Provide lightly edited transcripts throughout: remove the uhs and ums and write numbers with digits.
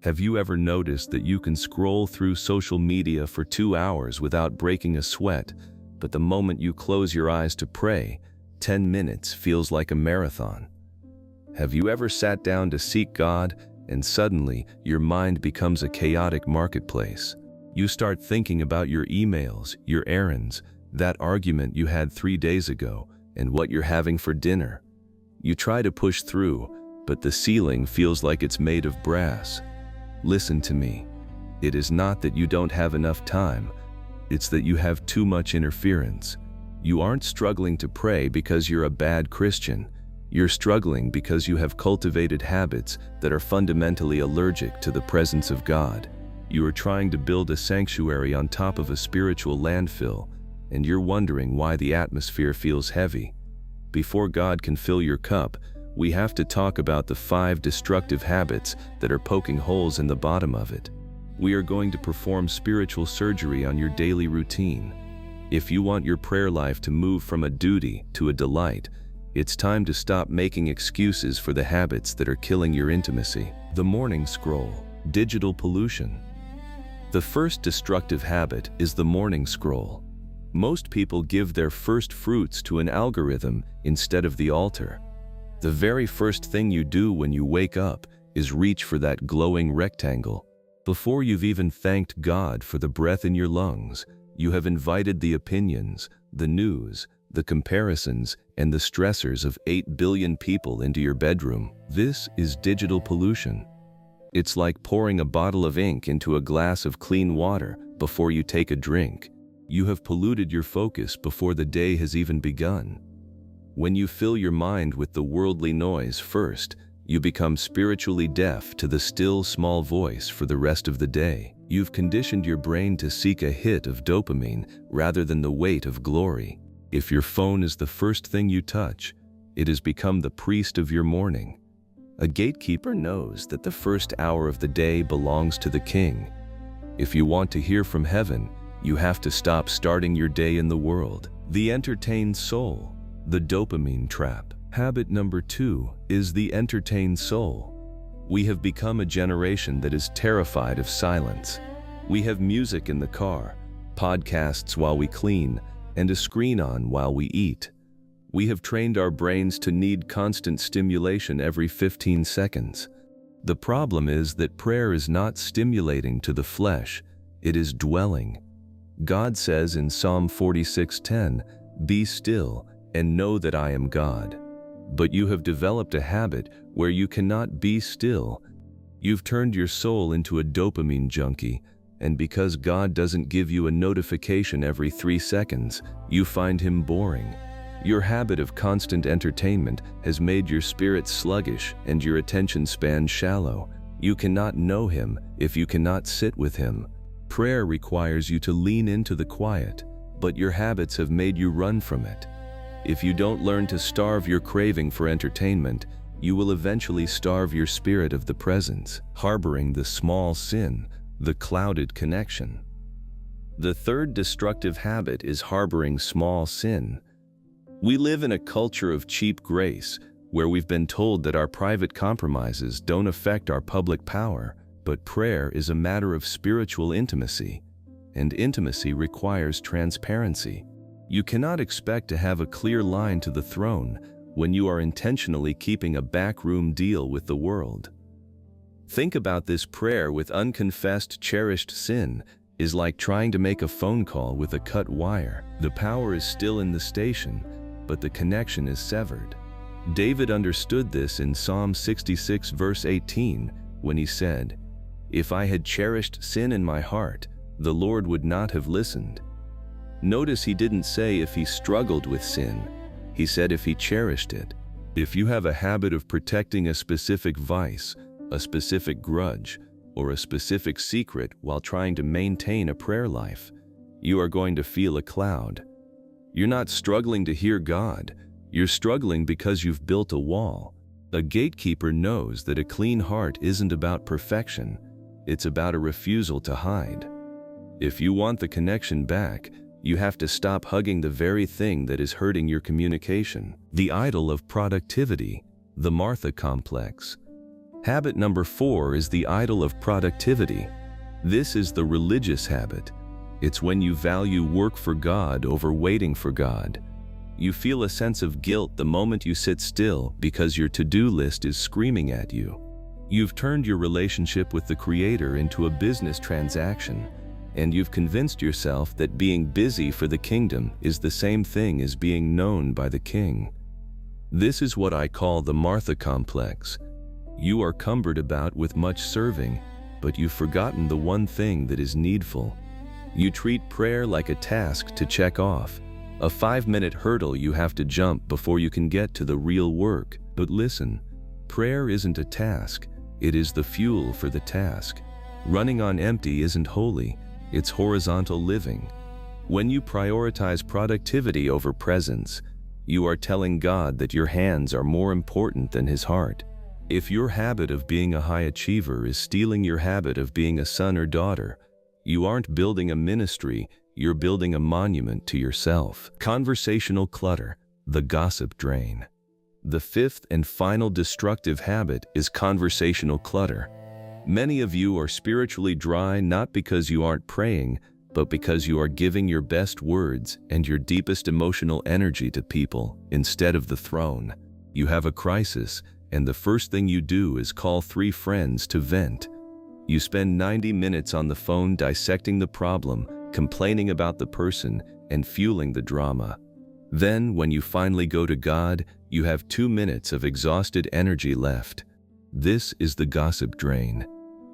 Have you ever noticed that you can scroll through social media for 2 hours without breaking a sweat, but the moment you close your eyes to pray, 10 minutes feels like a marathon? Have you ever sat down to seek God and suddenly your mind becomes a chaotic marketplace? You start thinking about your emails, your errands, that argument you had 3 days ago, and what you're having for dinner. You try to push through, but the ceiling feels like it's made of brass. Listen to me. It is not that you don't have enough time. It's that you have too much interference. You aren't struggling to pray because you're a bad Christian. You're struggling because you have cultivated habits that are fundamentally allergic to the presence of God. You are trying to build a sanctuary on top of a spiritual landfill, and you're wondering why the atmosphere feels heavy. Before God can fill your cup, we have to talk about the 5 destructive habits that are poking holes in the bottom of it. We are going to perform spiritual surgery on your daily routine. If you want your prayer life to move from a duty to a delight, it's time to stop making excuses for the habits that are killing your intimacy. The morning scroll, digital pollution. The first destructive habit is the morning scroll. Most people give their first fruits to an algorithm instead of the altar. The very first thing you do when you wake up is reach for that glowing rectangle. Before you've even thanked God for the breath in your lungs, you have invited the opinions, the news, the comparisons, and the stressors of 8 billion people into your bedroom. This is digital pollution. It's like pouring a bottle of ink into a glass of clean water before you take a drink. You have polluted your focus before the day has even begun. When you fill your mind with the worldly noise first, you become spiritually deaf to the still small voice for the rest of the day. You've conditioned your brain to seek a hit of dopamine rather than the weight of glory. If your phone is the first thing you touch, it has become the priest of your morning. A gatekeeper knows that the first hour of the day belongs to the king. If you want to hear from heaven, you have to stop starting your day in the world. The entertained soul, the dopamine trap. Habit number 2 is the entertained soul. We have become a generation that is terrified of silence. We have music in the car, podcasts while we clean, and a screen on while we eat. We have trained our brains to need constant stimulation every 15 seconds. The problem is that prayer is not stimulating to the flesh, it is dwelling. God says in Psalm 46:10, "Be still and know that I am God." But you have developed a habit where you cannot be still. You've turned your soul into a dopamine junkie, and because God doesn't give you a notification every 3 seconds, you find him boring. Your habit of constant entertainment has made your spirit sluggish and your attention span shallow. You cannot know him if you cannot sit with him. Prayer requires you to lean into the quiet, but your habits have made you run from it. If you don't learn to starve your craving for entertainment, you will eventually starve your spirit of the presence, harboring the small sin, the clouded connection. The third destructive habit is harboring small sin. We live in a culture of cheap grace, where we've been told that our private compromises don't affect our public power, but prayer is a matter of spiritual intimacy, and intimacy requires transparency. You cannot expect to have a clear line to the throne when you are intentionally keeping a backroom deal with the world. Think about this: prayer with unconfessed, cherished sin is like trying to make a phone call with a cut wire. The power is still in the station, but the connection is severed. David understood this in Psalm 66 verse 18 when he said, "If I had cherished sin in my heart, the Lord would not have listened." Notice he didn't say if he struggled with sin. He said if he cherished it. If you have a habit of protecting a specific vice, a specific grudge, or a specific secret while trying to maintain a prayer life, you are going to feel a cloud. You're not struggling to hear God. You're struggling because you've built a wall. A gatekeeper knows that a clean heart isn't about perfection. It's about a refusal to hide. If you want the connection back, you have to stop hugging the very thing that is hurting your communication. The idol of productivity, the Martha complex. Habit number 4 is the idol of productivity. This is the religious habit. It's when you value work for God over waiting for God. You feel a sense of guilt the moment you sit still because your to-do list is screaming at you. You've turned your relationship with the Creator into a business transaction, and you've convinced yourself that being busy for the kingdom is the same thing as being known by the King. This is what I call the Martha complex. You are cumbered about with much serving, but you've forgotten the one thing that is needful. You treat prayer like a task to check off, a 5-minute hurdle you have to jump before you can get to the real work. But listen, prayer isn't a task, it is the fuel for the task. Running on empty isn't holy, it's horizontal living. When you prioritize productivity over presence, you are telling God that your hands are more important than His heart. If your habit of being a high achiever is stealing your habit of being a son or daughter, you aren't building a ministry, you're building a monument to yourself. Conversational clutter, the gossip drain. The 5th and final destructive habit is conversational clutter. Many of you are spiritually dry not because you aren't praying, but because you are giving your best words and your deepest emotional energy to people instead of the throne. You have a crisis, and the first thing you do is call 3 friends to vent. You spend 90 minutes on the phone dissecting the problem, complaining about the person, and fueling the drama. Then, when you finally go to God, you have 2 minutes of exhausted energy left. This is the gossip drain.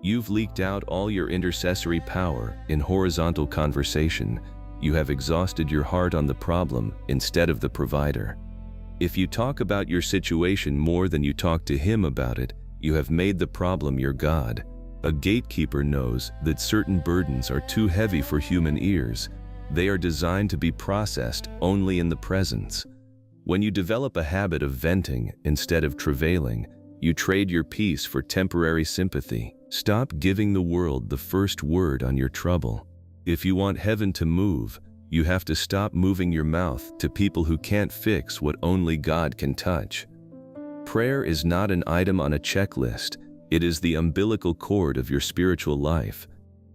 You've leaked out all your intercessory power in horizontal conversation. You have exhausted your heart on the problem instead of the provider. If you talk about your situation more than you talk to Him about it, you have made the problem your God. A gatekeeper knows that certain burdens are too heavy for human ears. They are designed to be processed only in the presence. When you develop a habit of venting instead of travailing, you trade your peace for temporary sympathy. Stop giving the world the first word on your trouble. If you want heaven to move, you have to stop moving your mouth to people who can't fix what only God can touch. Prayer is not an item on a checklist. It is the umbilical cord of your spiritual life.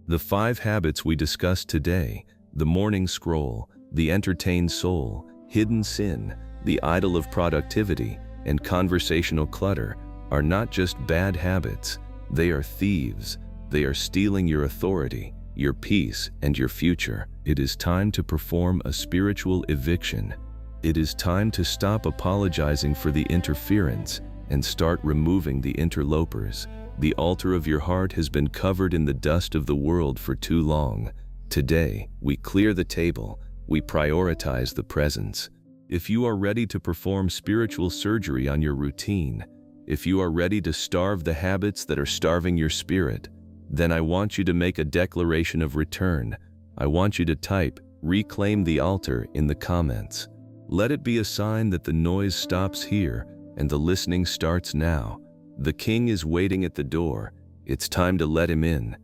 The 5 habits we discussed today, the morning scroll, the entertained soul, hidden sin, the idol of productivity, and conversational clutter, are not just bad habits. They are thieves. They are stealing your authority, your peace, and your future. It is time to perform a spiritual eviction. It is time to stop apologizing for the interference and start removing the interlopers. The altar of your heart has been covered in the dust of the world for too long. Today, we clear the table. We prioritize the presence. If you are ready to perform spiritual surgery on your routine, if you are ready to starve the habits that are starving your spirit, then I want you to make a declaration of return. I want you to type, "Reclaim the altar," in the comments. Let it be a sign that the noise stops here and the listening starts now. The King is waiting at the door. It's time to let Him in.